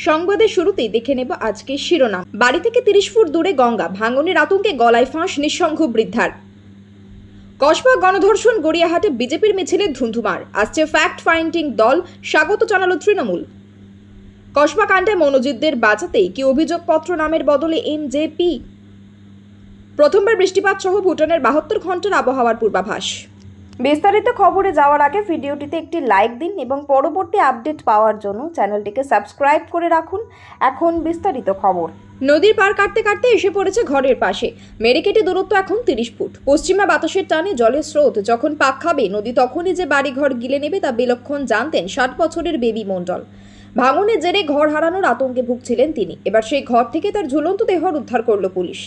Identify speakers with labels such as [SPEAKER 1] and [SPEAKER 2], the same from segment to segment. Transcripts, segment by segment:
[SPEAKER 1] সংবাদের শুরুতেই দেখে নেব আজকের শিরোনাম। বাড়ি থেকে 30 ফুট দূরে গঙ্গা, ভাঙনের আতঙ্কে গলায় ফাঁস নিঃসঙ্গ বৃদ্ধার। কসবা গণধর্ষণ, গড়িয়াহাটে বিজেপির মিছিলে ধুন্ধুমার। আসছে ফ্যাক্ট ফাইন্ডিং দল, স্বাগত জানালো তৃণমূল। কসবা কাণ্ডে মনোজিতদের বাঁচাতেই কি অভিযোগপত্র নামের বদলে এমজেপি? প্রথমবার বৃষ্টিপাত সহ ভুটানের 72 ঘন্টার আবহাওয়ার পূর্বাভাস। বিস্তারিত খবরে যাওয়ার আগে ভিডিওটিতে একটি লাইক দিন এবং পরবর্তী আপডেট পাওয়ার জন্য চ্যানেলটিকে সাবস্ক্রাইব করে রাখুন। এখন বিস্তারিত খবর। নদীর পার কাটতে কাটতে এসে পড়েছে ঘরের পাশে। মেরেকেটে দূরত্ব এখন 30 ফুট। পশ্চিমা বাতাসের টানে জলের স্রোত যখন পাক খাবে নদী তখনই যে বাড়িঘর গিলে নেবে তা বিলক্ষণ জানতেন 60 বছরের বেবি মণ্ডল। ভাঙনের জেরে ঘর হারানোর আতঙ্কে ভুগছিলেন তিনি। এবার সেই ঘর থেকে তার ঝুলন্ত দেহ উদ্ধার করল পুলিশ।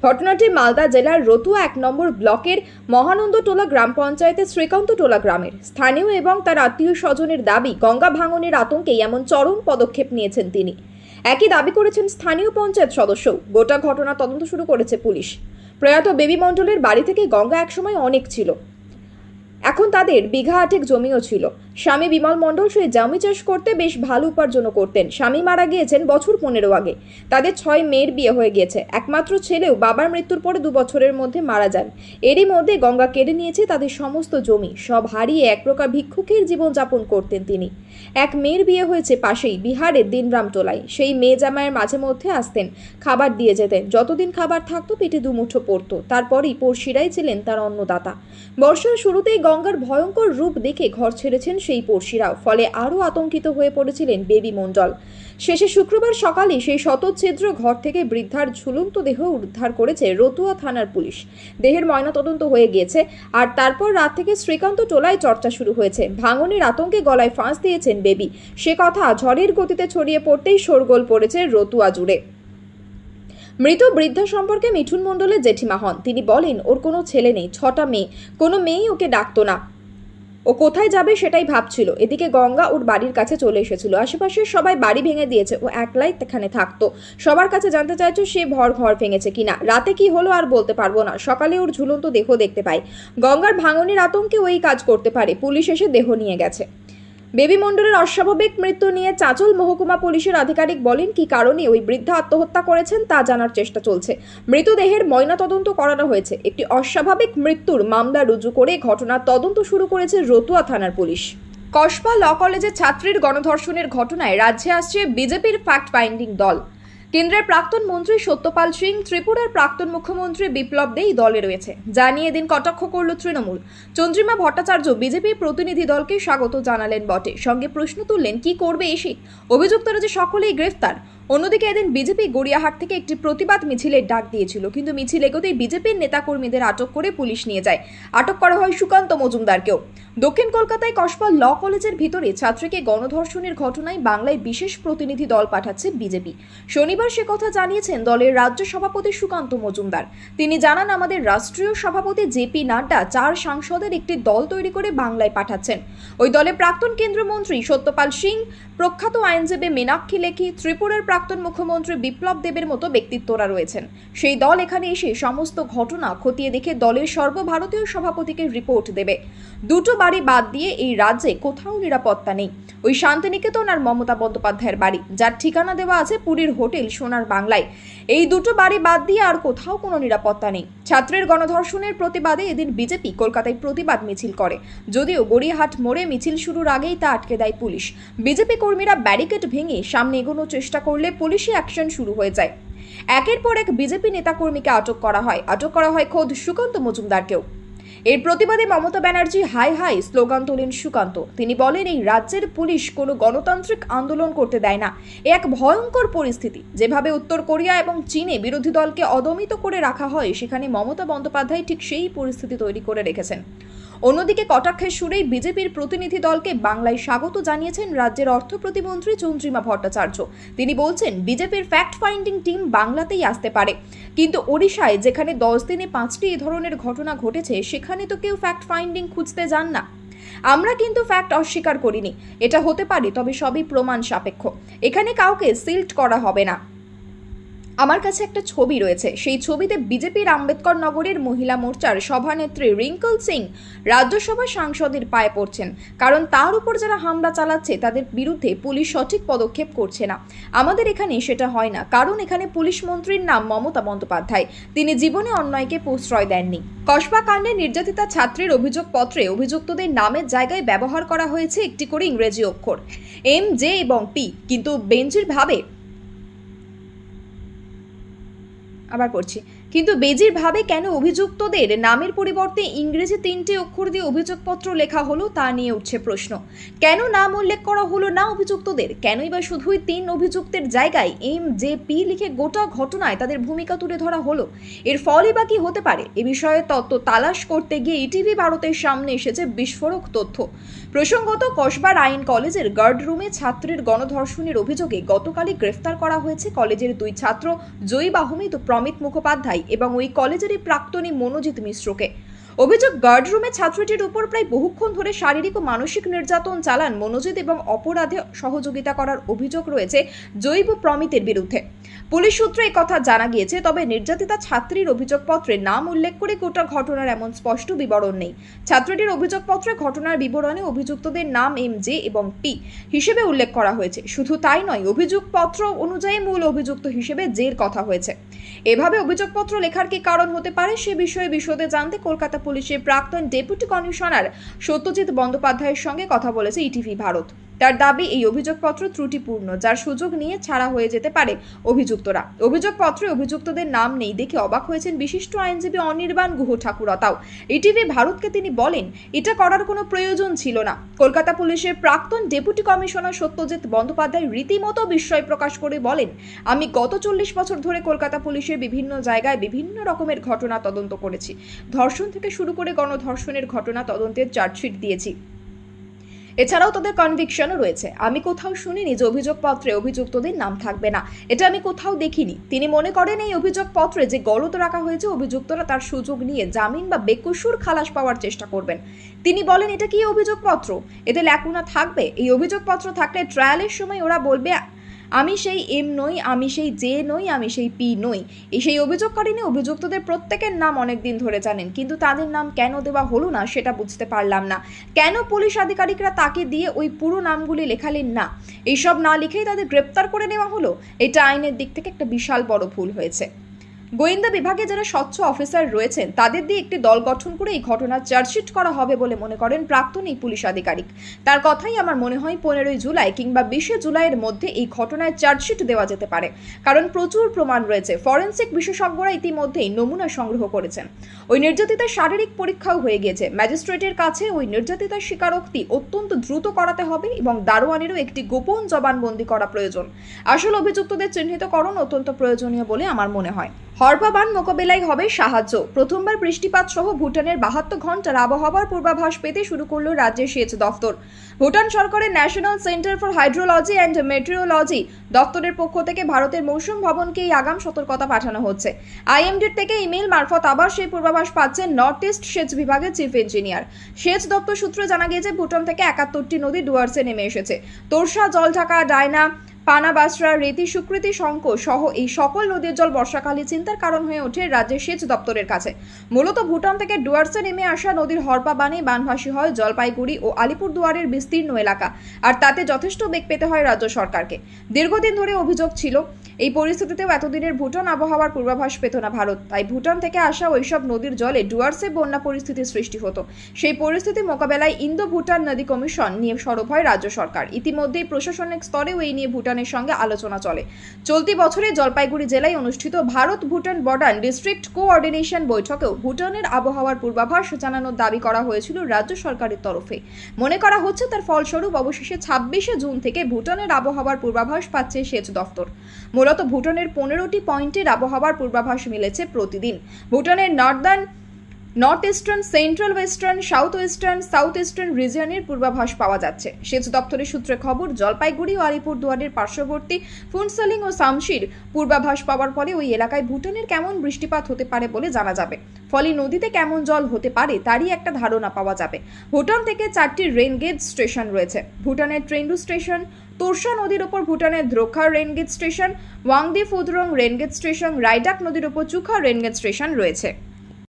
[SPEAKER 1] ঘটনাটি মালদা জেলার রতুয়া 1 নম্বর ব্লকের মহানন্দটোলা গ্রাম পঞ্চায়েতের শ্রীকান্তটোলা গ্রামের। স্থানীয় এবং তার আত্মীয় স্বজনের দাবি, গঙ্গা ভাঙনের আতঙ্কে এমন চরম পদক্ষেপ নিয়েছেন তিনি। একই দাবি করেছেন স্থানীয় পঞ্চায়েত সদস্য। গোটা ঘটনা তদন্ত শুরু করেছে পুলিশ। প্রয়াত বেবি মণ্ডলের বাড়ি থেকে গঙ্গা একসময় অনেক ছিল। এখন তাদের বিঘা 8 জমিও ছিল। স্বামী বিমল মণ্ডল সেই জমি চাষ করতে বেশ ভালো উপার্জন করতেন। স্বামী মারা গিয়েছেন বছর 15 আগে। তাদের 6 মেয়ের বিয়ে হয়ে গিয়েছে। একমাত্র ছেলেও বাবার মৃত্যুর পরে 2 বছরের মধ্যে মারা যান। এরই মধ্যে গঙ্গা কেড়ে নিয়েছে তাদের সমস্ত জমি। সব হারিয়ে এক প্রকার ভিক্ষুকের জীবনযাপন করতেন তিনি। এক মেয়ের বিয়ে হয়েছে পাশেই বিহারের দিনরাম টোলায়। সেই মেয়ে জামাইয়ের মাঝে মধ্যে আসতেন, খাবার দিয়ে যেতেন। যতদিন খাবার থাকতো পেটে 2 মুঠো পড়তো। তারপরই পড়শিরাই ছিলেন তার অন্নদাতা। বর্ষার শুরুতেই গঙ্গার ভয়ঙ্কর রূপ দেখে ঘর ছেড়েছেন সেই পড়শিরাও। ফলে আরও আতঙ্কিত হয়ে পড়েছিলেন বেবি মণ্ডল। শেষে শুক্রবার সকালে সেই শতচ্ছিদ্র ঘর থেকে বৃদ্ধার ঝুলন্ত দেহ উদ্ধার করেছে রতুয়া থানার পুলিশ। দেহের ময়নাতদন্ত হয়ে গিয়েছে। আর তারপর রাত থেকে শ্রীকান্তটোলায় চর্চা শুরু হয়েছে। ভাঙনের আতঙ্কে গলায় ফাঁস দিয়েছেন বেবি। সে কথা ঝড়ের গতিতে ছড়িয়ে পড়তেই শোরগোল পড়েছে রতুয়া জুড়ে। মৃত বৃদ্ধা সম্পর্কে মিঠুন মণ্ডলের জেঠিমা হন। তিনি বলেন, ওর কোনো ছেলে নেই, 6টা মেয়ে। কোনো মেয়েই ওকে ডাকতো না। ও কোথায় যাবে সেটাই ভাবছিল। এদিকে গঙ্গা ওর বাড়ির কাছে চলে এসেছিল। আশেপাশের সবাই বাড়ি ভেঙে দিয়েছে। ও একলাই এখানে থাকতো। সবার কাছে জানতে চাইছো সে ঘর ভেঙেছে কিনা। রাতে কি হলো আর বলতে পারবো না। সকালে ওর ঝুলন্ত দেহ দেখতে পাই। গঙ্গার ভাঙনের আতঙ্কে ওই কাজ করতে পারে। পুলিশ এসে দেহ নিয়ে গেছে। বেবি মণ্ডলের অস্বাভাবিক মৃত্যু নিয়ে চাঁচল মহকুমা পুলিশের আধিকারিক বলেন, কি কারণে ওই বৃদ্ধা আত্মহত্যা করেছেন তা জানার চেষ্টা চলছে। মৃতদেহের ময়নাতদন্ত করানো হয়েছে। একটি অস্বাভাবিক মৃত্যুর মামলা রুজু করে ঘটনার তদন্ত শুরু করেছে রতুয়া থানার পুলিশ। কসবা ল কলেজের ছাত্রীর গণধর্ষণের ঘটনায় রাজ্যে আসছে বিজেপির ফ্যাক্ট ফাইন্ডিং দল। কেন্দ্রের প্রাক্তন মন্ত্রী সত্যপাল সিং, ত্রিপুরার প্রাক্তন মুখ্যমন্ত্রী বিপ্লব দেই দলে রয়েছে। জানিয়ে দিন কটাক্ষ করল তৃণমূল। চন্দ্রিমা ভট্টাচার্য বিজেপির প্রতিনিধি দলকে স্বাগত জানালেন বটে, সঙ্গে প্রশ্ন তুললেন কি করবে এসে। অভিযুক্তরা যে সকলেই গ্রেফতার। অন্যদিকে এদিন বিজেপি গড়িয়াহাট থেকে একটি প্রতিবাদ মিছিলের ডাক দিয়েছিল, কিন্তু মিছিল এগোতেই বিজেপির নেতাকর্মীদের আটক করে পুলিশ নিয়ে যায়। আটক করা হয় সুকান্ত মজুমদারকেও। দক্ষিণ কলকাতায় কসবা ল কলেজের ভিতরে ছাত্রীকে গণধর্ষণের ঘটনায় বাংলায় বিশেষ প্রতিনিধি দল পাঠাচ্ছে বিজেপি। শনিবার সে কথা জানিয়েছেন দলের রাজ্য সভাপতি সুকান্ত মজুমদার। তিনি জানান, আমাদের রাষ্ট্রীয় সভাপতি জেপি নাড্ডা 4 সাংসদের একটি দল তৈরি করে বাংলায় পাঠাচ্ছেন। ওই দলে প্রাক্তন কেন্দ্রমন্ত্রী সত্যপাল সিং, প্রখ্যাত আইনজীবী মীনাক্ষী লেখি, ত্রিপুরার প্রাক্তন মুখ্যমন্ত্রী বিপ্লব দেবের মতো ব্যক্তিত্বরা রয়েছেন। সেই দল এখানে এসে সমস্ত ঘটনা খতিয়ে দেখে দলের সর্বভারতীয় সভাপতিকে রিপোর্ট দেবে। 2টো বাড়ি বাদ দিয়ে এই রাজ্যে কোথাও নিরাপত্তা নেই। ওই শান্তিনিকেতন আর মমতা বন্দ্যোপাধ্যায়ের বাড়ি, যার ঠিকানা দেওয়া আছে পুরীর হোটেল সোনার বাংলায়। এই 2টো বাড়ি বাদ দিয়ে আর কোথাও কোনো নিরাপত্তা নেই। ছাত্রের গণধর্ষণের প্রতিবাদে এদিন বিজেপি কলকাতায় প্রতিবাদ মিছিল করে। যদিও গড়িয়াহাট মোড়ে মিছিল শুরুর আগেই তা আটকে দেয় পুলিশ। বিজেপি কর্মীরা ব্যারিকেড ভেঙে সামনে এগোনোর চেষ্টা করলে পুলিশি অ্যাকশন শুরু হয়ে যায়। একের পর এক বিজেপি নেতাকর্মীকে আটক করা হয় খোদ সুকান্ত মজুমদারকেও। এর প্রতিবাদে Mamata Banerjee high high slogan তোলেন সুকান্ত। তিনি বলেন, এই রাজ্যের পুলিশ কোনো গণতান্ত্রিক আন্দোলন করতে দেয় না। এক ভয়ঙ্কর পরিস্থিতি। যেভাবে উত্তর কোরিয়া এবং চীনে বিরোধী দলকে অদমিত করে রাখা হয়, সেখানে মমতা বন্দ্যোপাধ্যায় ঠিক সেই পরিস্থিতি তৈরি করে রেখেছেন। অন্যদিকে কটাক্ষের সুরেই বিজেপির প্রতিনিধি দলকে বাংলায় স্বাগত জানিয়েছেন রাজ্যের অর্থ প্রতিমন্ত্রী চন্দ্রিমা ভট্টাচার্য। তিনি বলছেন, বিজেপির ফ্যাক্ট ফাইন্ডিং টিম বাংলাতেই আসতে পারে, কিন্তু ওড়িশায় যেখানে 10 দিনে 5টি এ ধরনের ঘটনা ঘটেছে, সেখানে তো কেউ ফ্যাক্ট ফাইন্ডিং খুঁজতে যান না। আমরা কিন্তু ফ্যাক্ট অস্বীকার করিনি। এটা হতে পারে, তবে সবই প্রমাণ সাপেক্ষ। এখানে কাউকে সিল্ড করা হবে না। আমার কাছে একটা ছবি রয়েছে, সেই ছবিতে বিজেপির আম্বেদকর নগরের মহিলা মোর্চার সভানেত্রী রিঙ্কল সিং রাজ্যসভা সাংসদের পায়ে পড়ছেন, কারণ তার উপর যারা হামলা চালাচ্ছে তাদের বিরুদ্ধে পুলিশ সঠিক পদক্ষেপ করছে না। আমাদের এখানে সেটা হয় না, কারণ এখানে পুলিশ মন্ত্রীর নাম মমতা বন্দ্যোপাধ্যায়, তিনি জীবনে অন্যায়কে প্রশ্রয় দেননি। কসবা কাণ্ডে নির্যাতিতা ছাত্রীর অভিযোগপত্রে অভিযুক্তদের নামের জায়গায় ব্যবহার করা হয়েছে একটি করে ইংরেজি অক্ষর এম, জে এবং পি, কিন্তু বেঞ্জির ভাবে কেন অভিযুক্তদের নামের পরিবর্তে ইংরেজি 3টে অক্ষর দিয়ে অভিযোগপত্র লেখা হলো তা নিয়ে উঠছে প্রশ্ন। কেন নাম উল্লেখ করা হলো না অভিযুক্তদের? কেনই বা শুধুই 3 অভিযুক্তের জায়গায় এম, জে, পি লিখে গোটা ঘটনায় তাদের ভূমিকা তুলে ধরা হলো? এর ফলই বা কি হতে পারে? এ বিষয়ে তত্ত্ব তালাশ করতে গিয়ে ইটিভি ভারতের সামনে এসেছে বিস্ফোরক তথ্য। প্রসঙ্গত, কসবার আইন কলেজের গার্ড রুমে ছাত্রীর গণধর্ষণের অভিযোগে গতকালই গ্রেফতার করা হয়েছে কলেজের 2 ছাত্র জয়ীব আহমেদ ও প্রমিত মুখোপাধ্যায় এবং ওই কলেজেরই প্রাক্তনী মনোজিৎ মিশ্রকে। অভিযোগ, গার্ড রুমে ছাত্রীটির উপর প্রায় বহুক্ষণ ধরে শারীরিক ও মানসিক নির্যাতন চালান মনোজিৎ এবং অপরাধে সহযোগিতা করার অভিযোগ রয়েছে জৈব প্রমিতের বিরুদ্ধে। পুলিশ সূত্রে একথা জানা গিয়েছে, তবে নির্যাতিতা ছাত্রীর অভিযোগপত্রে নাম উল্লেখ করে গোটা ঘটনার এমন স্পষ্ট বিবরণ নেই। ছাত্রীটির অভিযোগপত্রে ঘটনার বিবরণে অভিযুক্তদের নাম এম, জে এবং পি হিসেবে উল্লেখ করা হয়েছে। শুধু তাই নয়, অভিযোগপত্র অনুযায়ী মূল অভিযুক্ত হিসেবে জের কথা হয়েছে। এভাবে অভিযোগপত্র লেখার কি কারণ হতে পারে সে বিষয়ে বিশদে জানতে কলকাতা পুলিশের প্রাক্তন ডেপুটি কমিশনার সত্যজিৎ বন্দ্যোপাধ্যায়ের সঙ্গে কথা বলেছে ইটিভি ভারত। তার দাবি, এই অভিযোগপত্র ত্রুটিপূর্ণ, যার সুযোগ নিয়ে ছাড়া হয়ে যেতে পারে অভিযুক্তরা। অভিযোগপত্রে অভিযুক্তদের নাম নেই দেখে অবাক হয়েছেন বিশিষ্ট আইনজীবী অনির্বাণ গুহ ঠাকুরতাও। ইটিভি ভারতকে তিনি বলেন, এটা করার কোনো প্রয়োজন ছিল না। কলকাতা পুলিশের প্রাক্তন ডেপুটি কমিশনার সত্যজিৎ বন্দ্যোপাধ্যায় রীতিমতো বিস্ময় প্রকাশ করে বলেন, আমি গত 40 বছর ধরে কলকাতা পুলিশের বিভিন্ন জায়গায় বিভিন্ন রকমের ঘটনা তদন্ত করেছি। ধর্ষণ থেকে শুরু করে গণধর্ষণের ঘটনা তদন্তের চার্জশিট দিয়েছি। এছাড়াও তাদের কনভিকশনও রয়েছে। আমি কোথাও শুনিনি যে অভিযোগপত্রে অভিযুক্তদের নাম থাকবে না, এটা আমি কোথাও দেখিনি। তিনি মনে করেন, এই অভিযোগপত্রে যে গলত রাখা হয়েছে অভিযুক্তরা তার সুযোগ নিয়ে জামিন বা বেকসুর খালাস পাওয়ার চেষ্টা করবেন। তিনি বলেন, এটা কি অভিযোগপত্র? এতে ল্যাকুনা থাকবে। এই অভিযোগপত্র থাকলে ট্রায়ালের সময় ওরা বলবে আমি সেই এম নই, আমি সেই জে নই, আমি সেই পি নই। সেই অভিযোগকারী অভিযুক্তদের প্রত্যেকের নাম অনেকদিন ধরে জানেন, কিন্তু তাদের নাম কেন দেওয়া হলো না সেটা বুঝতে পারলাম না। কেন পুলিশ আধিকারিকরা তাকে দিয়ে ওই পুরো নামগুলি লেখালেন না? এইসব না লিখেই তাদের গ্রেপ্তার করে নেওয়া হলো। এটা আইনের দিক থেকে একটা বিশাল বড় ভুল হয়েছে। গোয়েন্দা বিভাগে যারা স্বচ্ছ অফিসার রয়েছেন তাদের দিয়ে একটি দল গঠন করে এই ঘটনার চার্জশিট করা হবে বলে মনে করেন প্রাক্তন এই পুলিশ আধিকারিক। তার কথাই আমার মনে হয় 15 জুলাই কিংবা 20 জুলাইয়ের মধ্যে এই ঘটনায় চার্জশিট দেওয়া যেতে পারে, কারণ প্রচুর প্রমাণ রয়েছে। ফরেনসিক বিশেষজ্ঞরা ইতিমধ্যেই নমুনা সংগ্রহ করেছেন। ওই নির্যাতিতার শারীরিক পরীক্ষাও হয়ে গিয়েছে। ম্যাজিস্ট্রেটের কাছে ওই নির্যাতিতার স্বীকারোক্তি অত্যন্ত দ্রুত করাতে হবে এবং দারোয়ানেরও একটি গোপন জবানবন্দি করা প্রয়োজন। আসল অভিযুক্তদের চিহ্নিতকরণ অত্যন্ত প্রয়োজনীয় বলে আমার মনে হয়। হরপাবান মোকাবেলায় হবে সাহায্য। প্রথমবার বৃষ্টিপাত সহ ভুটানের 72 ঘন্টার আবহাওয়ার পূর্বাভাস পেতে শুরু করল রাজ্যের সেচ দফতর। ভুটান সরকারের national centre for hydrology and meteorology দপ্তরের পক্ষ থেকে ভারতের মৌসুম ভবনকে এই আগাম সতর্কতা পাঠানো হচ্ছে। আইএমডির থেকে ইমেল মারফত আবার সেই পূর্বাভাস পাচ্ছেন নর্থ ইস্ট সেচ বিভাগের চিফ ইঞ্জিনিয়ার। সেচ দপ্তর সূত্রে জানা গিয়েছে, ভুটান থেকে 71টি নদী ডুয়ার্সে নেমে এসেছে। তোরসা, জলঢাকা, ডায়না, পানাবাসরা, রেতি, সুকৃতি, শঙ্খ সহ এই সকল নদীর জল বর্ষাকালে চিন্তার কারণ হয়ে ওঠে রাজ্যের সেচ দপ্তরের কাছে। মূলত ভুটান থেকে ডুয়ার্সে নেমে আসা নদীর হরপা বানে বানভাসী হয় জলপাইগুড়ি ও আলিপুরদুয়ারের বিস্তীর্ণ এলাকা, আর তাতে যথেষ্ট বেগ পেতে হয় রাজ্য সরকারকে। দীর্ঘদিন ধরে অভিযোগ ছিল, এই পরিস্থিতিতেও এতদিনের ভুটান আবহাওয়ার পূর্বাভাস পেত না ভারত। তাই ভুটান থেকে আসা ওইসব নদীর জলে ডুয়ার্সে বন্যা পরিস্থিতির সৃষ্টি হতো। সেই পরিস্থিতি মোকাবেলায় ইন্দো ভুটান নদী কমিশন নিয়ে সরব হয় রাজ্য সরকার। ইতিমধ্যেই প্রশাসনিক স্তরেও এই নিয়ে ভুটানের সঙ্গে আলোচনা চলে। চলতি বছরে জলপাইগুড়ি জেলায় অনুষ্ঠিত Bharat Bhutan border district coordination বৈঠকেও ভুটানের আবহাওয়ার পূর্বাভাস জানানোর দাবি করা হয়েছিল রাজ্য সরকারের তরফে। মনে করা হচ্ছে তার ফলস্বরূপ অবশেষে 26 জুন থেকে ভুটানের আবহাওয়ার পূর্বাভাস পাচ্ছে সেচ দফতর। মূলত ভুটানের 15টি পয়েন্টের আবহাওয়ার পূর্বাভাস মিলেছে প্রতিদিন। ভুটানের north eastern, central western, south eastern রিজিয়নের পূর্বাভাস পাওয়া যাচ্ছে। সেচ দপ্তরের সূত্রে খবর, জলপাইগুড়ি ও আলিপুরদুয়ারের পার্শ্ববর্তী ফুনসালিং ও সামশির পূর্বাভাস পাওয়ার পরে ওই এলাকায় ভুটানের কেমন বৃষ্টিপাত হতে পারে বলে জানা যাবে। ফলে নদীতে কেমন জল হতে পারে তারই একটা ধারণা পাওয়া যাবে। ভুটান থেকে 4টি রেন গেজ স্টেশন রয়েছে। ভুটানের ট্রেন্ডু স্টেশন, তোরসা নদীর ওপর ভুটানের দ্রোখা রেনগেট স্টেশন, ওয়াংদি ফুদরং রেনগেট স্টেশন, রাইডাক নদীর ওপর চুখা রেনগেট স্টেশন রয়েছে।